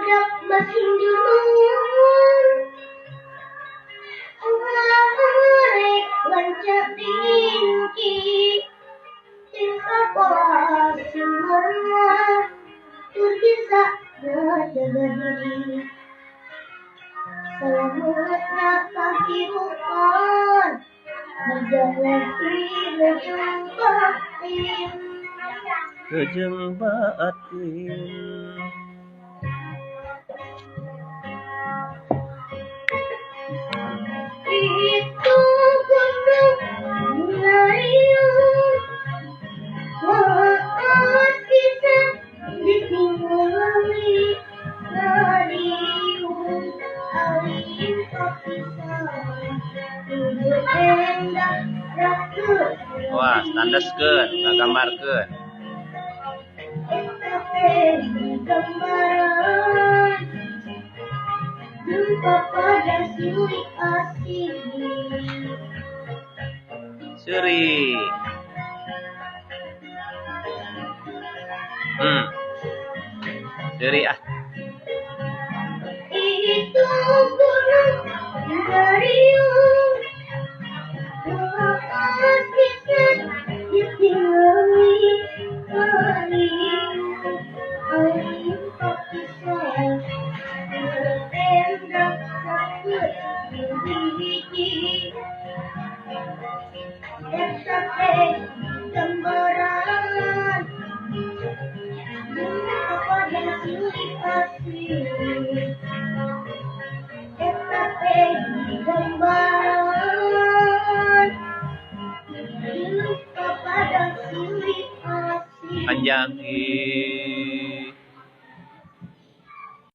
budak basing julung arek lancak dinci tingkah pola semua terkisa jaga diri selamatnya kehidupan Kejeng batin itu gunung Melayu maaf kita ditinggali Melayu alim kepisah tujuh endah rakyat. wah standeskeun ngagambarkeun gambaran jumpa pada silih asih Seri Seri itu gunung Meriung lepas kita ditinggali alim kepisah tenda takut biji SAP gambaran kepada silih asih SAP gambaran kepada silih asih panjangin